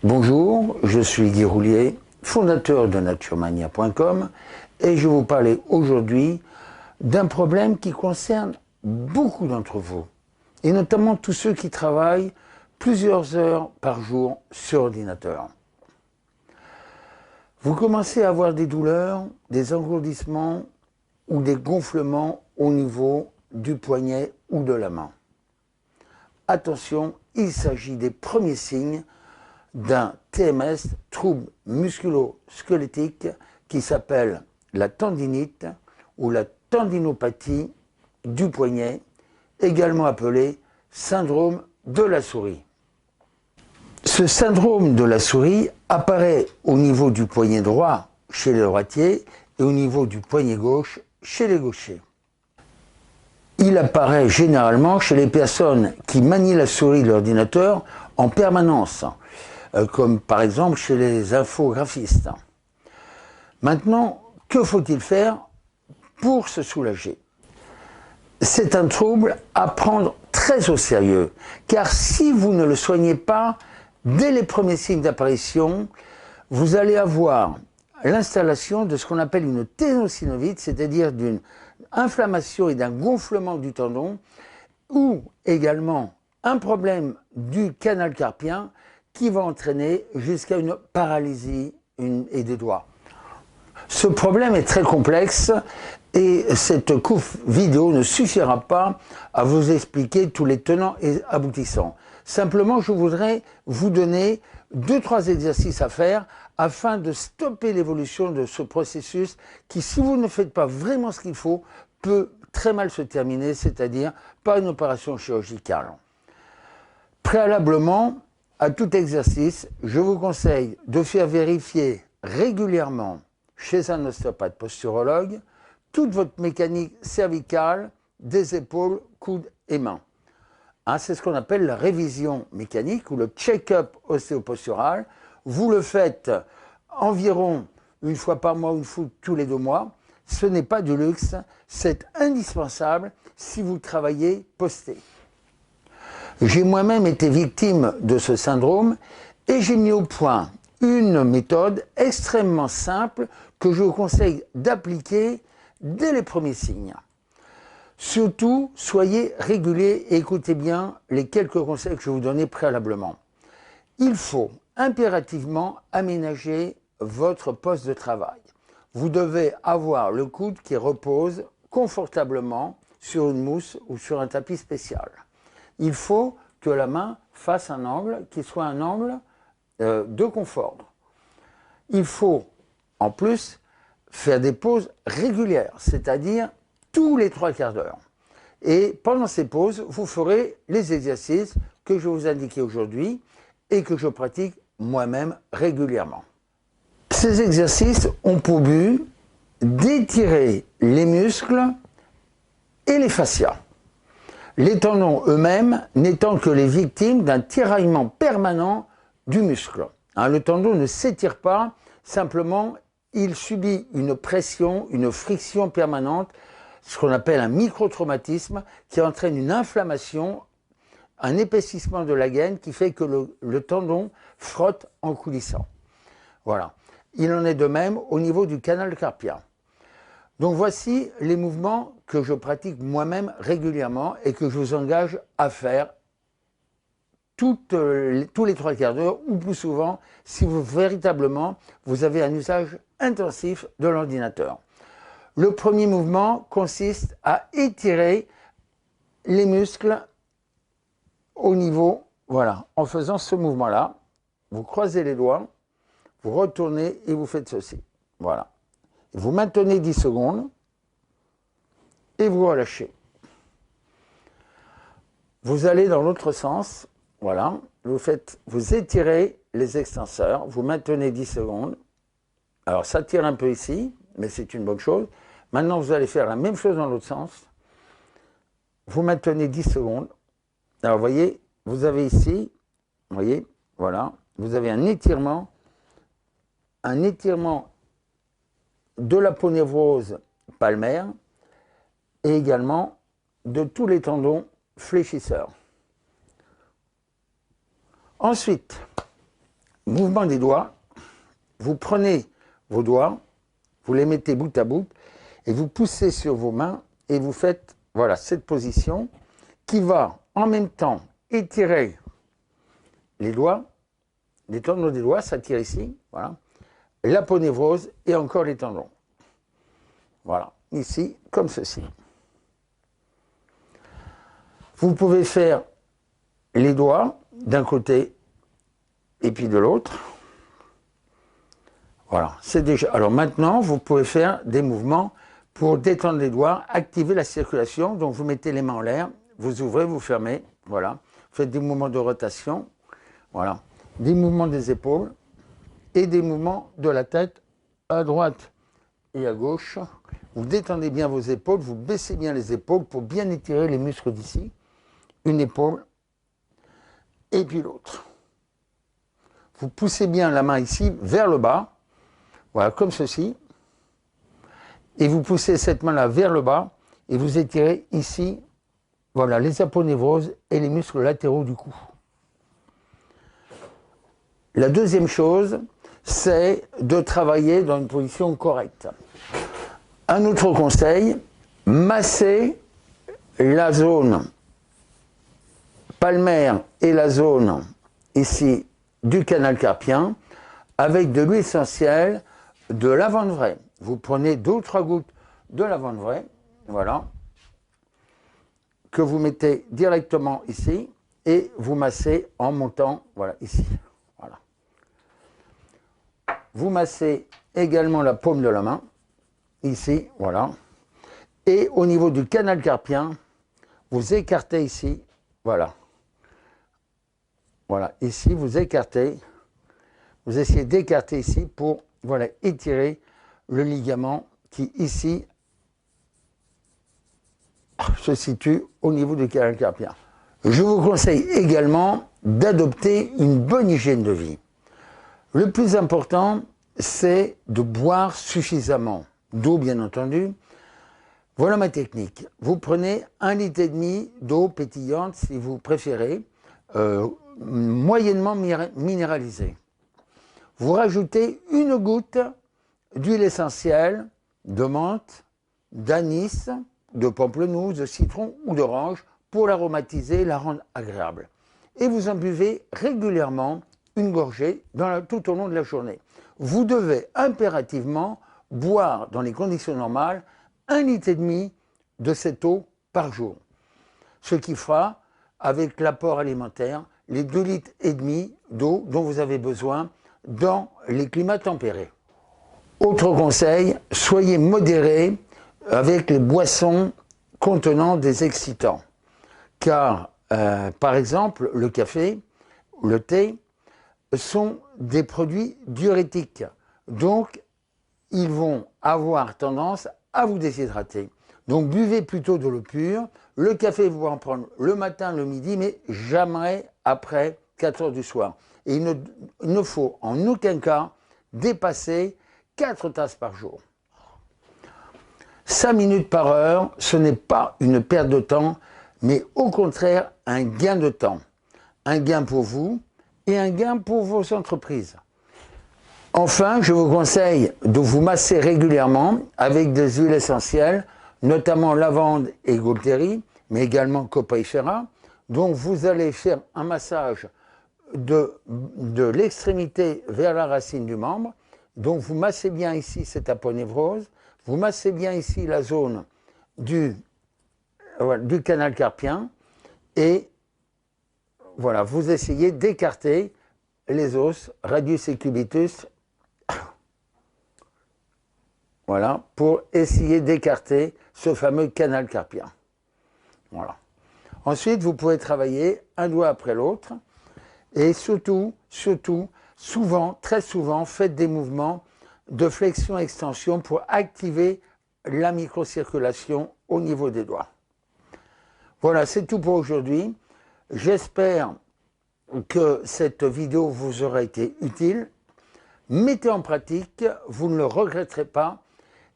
Bonjour, je suis Guy Roulier, fondateur de naturemania.com et je vais vous parler aujourd'hui d'un problème qui concerne beaucoup d'entre vous et notamment tous ceux qui travaillent plusieurs heures par jour sur ordinateur. Vous commencez à avoir des douleurs, des engourdissements ou des gonflements au niveau du poignet ou de la main. Attention, il s'agit des premiers signes d'un TMS, trouble musculo-squelettique, qui s'appelle la tendinite ou la tendinopathie du poignet, également appelé syndrome de la souris. Ce syndrome de la souris apparaît au niveau du poignet droit chez les droitiers et au niveau du poignet gauche chez les gauchers. Il apparaît généralement chez les personnes qui manient la souris de l'ordinateur en permanence, comme par exemple chez les infographistes. Maintenant, que faut-il faire pour se soulager? C'est un trouble à prendre très au sérieux, car si vous ne le soignez pas, dès les premiers signes d'apparition, vous allez avoir l'installation de ce qu'on appelle une ténosynovite, c'est-à-dire d'une inflammation et d'un gonflement du tendon, ou également un problème du canal carpien qui va entraîner jusqu'à une paralysie et des doigts. Ce problème est très complexe et cette courte vidéo ne suffira pas à vous expliquer tous les tenants et aboutissants. Simplement, je voudrais vous donner 2-3 exercices à faire afin de stopper l'évolution de ce processus qui, si vous ne faites pas vraiment ce qu'il faut, peut très mal se terminer, c'est-à-dire par une opération chirurgicale. Préalablement à tout exercice, je vous conseille de faire vérifier régulièrement chez un ostéopathe posturologue toute votre mécanique cervicale des épaules, coudes et mains. C'est ce qu'on appelle la révision mécanique ou le check-up ostéopostural. Vous le faites environ une fois par mois ou une fois tous les 2 mois. Ce n'est pas du luxe, c'est indispensable si vous travaillez posté. J'ai moi-même été victime de ce syndrome et j'ai mis au point une méthode extrêmement simple que je vous conseille d'appliquer dès les premiers signes. Surtout, soyez réguliers et écoutez bien les quelques conseils que je vais vous donner préalablement. Il faut impérativement aménager votre poste de travail. Vous devez avoir le coude qui repose confortablement sur une mousse ou sur un tapis spécial. Il faut que la main fasse un angle qui soit un angle de confort. Il faut en plus faire des pauses régulières, c'est-à-dire tous les 3 quarts d'heure. Et pendant ces pauses, vous ferez les exercices que je vais vous indiquer aujourd'hui et que je pratique moi-même régulièrement. Ces exercices ont pour but d'étirer les muscles et les fascias. Les tendons eux-mêmes n'étant que les victimes d'un tiraillement permanent du muscle. Le tendon ne s'étire pas, simplement il subit une pression, une friction permanente, ce qu'on appelle un microtraumatisme qui entraîne une inflammation, un épaississement de la gaine qui fait que le tendon frotte en coulissant. Voilà. Il en est de même au niveau du canal carpien. Donc voici les mouvements que je pratique moi-même régulièrement et que je vous engage à faire tous les 3 quarts d'heure ou plus souvent si véritablement vous avez un usage intensif de l'ordinateur. Le premier mouvement consiste à étirer les muscles au niveau, voilà, en faisant ce mouvement-là. Vous croisez les doigts, vous retournez et vous faites ceci. Voilà. Vous maintenez 10 secondes et vous relâchez. Vous allez dans l'autre sens, voilà, vous étirez les extenseurs, vous maintenez 10 secondes. Alors ça tire un peu ici, mais c'est une bonne chose. Maintenant, vous allez faire la même chose dans l'autre sens. Vous maintenez 10 secondes. Alors, vous voyez, vous avez ici, vous voyez, voilà, vous avez un étirement de l'aponévrose palmaire et également de tous les tendons fléchisseurs. Ensuite, mouvement des doigts, vous prenez vos doigts, vous les mettez bout à bout et vous poussez sur vos mains et vous faites, voilà, cette position qui va en même temps étirer les doigts, les tendons des doigts, ça tire ici, voilà, l'aponévrose et encore les tendons. Voilà, ici, comme ceci. Vous pouvez faire les doigts d'un côté et puis de l'autre. Voilà, c'est déjà. Alors maintenant, vous pouvez faire des mouvements pour détendre les doigts, activer la circulation. Donc vous mettez les mains en l'air, vous ouvrez, vous fermez. Voilà, vous faites des mouvements de rotation. Voilà, des mouvements des épaules et des mouvements de la tête à droite et à gauche. Vous détendez bien vos épaules, vous baissez bien les épaules pour bien étirer les muscles d'ici. Une épaule et puis l'autre. Vous poussez bien la main ici vers le bas. Voilà, comme ceci. Et vous poussez cette main-là vers le bas et vous étirez ici, voilà, les aponévroses et les muscles latéraux du cou. La deuxième chose, c'est de travailler dans une position correcte. Un autre conseil, masser la zone palmaire et la zone ici du canal carpien avec de l'huile essentielle de lavande vraie. Vous prenez 2 ou 3 gouttes de lavande vraie, voilà, que vous mettez directement ici et vous massez en montant, voilà, ici. Voilà. Vous massez également la paume de la main, ici, voilà. Et au niveau du canal carpien, vous écartez ici, voilà. Voilà, ici, vous écartez, vous essayez d'écarter ici pour, voilà, étirer le ligament qui, ici, se situe au niveau du canal carpien. Je vous conseille également d'adopter une bonne hygiène de vie. Le plus important, c'est de boire suffisamment d'eau, bien entendu. Voilà ma technique. Vous prenez 1,5 litre d'eau pétillante, si vous préférez, moyennement minéralisée. Vous rajoutez 1 goutte d'huile essentielle de menthe, d'anis, de pamplemousse, de citron ou d'orange pour l'aromatiser, la rendre agréable. Et vous en buvez régulièrement une gorgée tout au long de la journée. Vous devez impérativement boire dans les conditions normales 1,5 litre de cette eau par jour. Ce qui fera, avec l'apport alimentaire, les 2,5 litres d'eau dont vous avez besoin dans les climats tempérés. Autre conseil, soyez modéré avec les boissons contenant des excitants. Car, par exemple, le café, le thé, sont des produits diurétiques. Donc, ils vont avoir tendance à vous déshydrater. Donc, buvez plutôt de l'eau pure. Le café, vous pouvez en prendre le matin, le midi, mais jamais après 4 heures du soir. Et il ne faut en aucun cas dépasser 4 tasses par jour. 5 minutes par heure, ce n'est pas une perte de temps, mais au contraire un gain de temps. Un gain pour vous et un gain pour vos entreprises. Enfin, je vous conseille de vous masser régulièrement avec des huiles essentielles, notamment lavande et Gualteri, mais également Copaiferra. Donc vous allez faire un massage de l'extrémité vers la racine du membre. Donc vous massez bien ici cette aponévrose, vous massez bien ici la zone du canal carpien et voilà, vous essayez d'écarter les os, radius et cubitus, voilà, pour essayer d'écarter ce fameux canal carpien. Voilà. Ensuite, vous pouvez travailler un doigt après l'autre et surtout, souvent, très souvent, faites des mouvements de flexion-extension pour activer la microcirculation au niveau des doigts. Voilà, c'est tout pour aujourd'hui. J'espère que cette vidéo vous aura été utile. Mettez en pratique, vous ne le regretterez pas.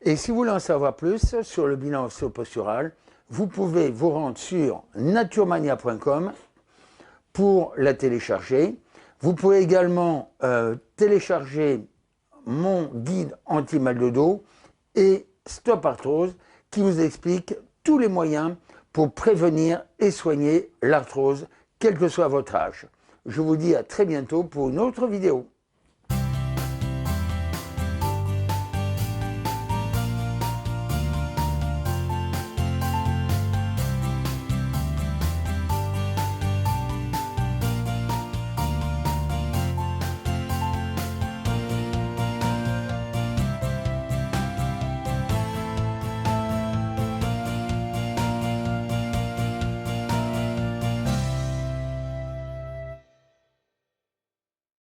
Et si vous voulez en savoir plus sur le bilan ostéopostural, vous pouvez vous rendre sur naturemania.com pour la télécharger. Vous pouvez également télécharger mon guide anti-mal de dos et Stop Arthrose qui vous explique tous les moyens pour prévenir et soigner l'arthrose, quel que soit votre âge. Je vous dis à très bientôt pour une autre vidéo.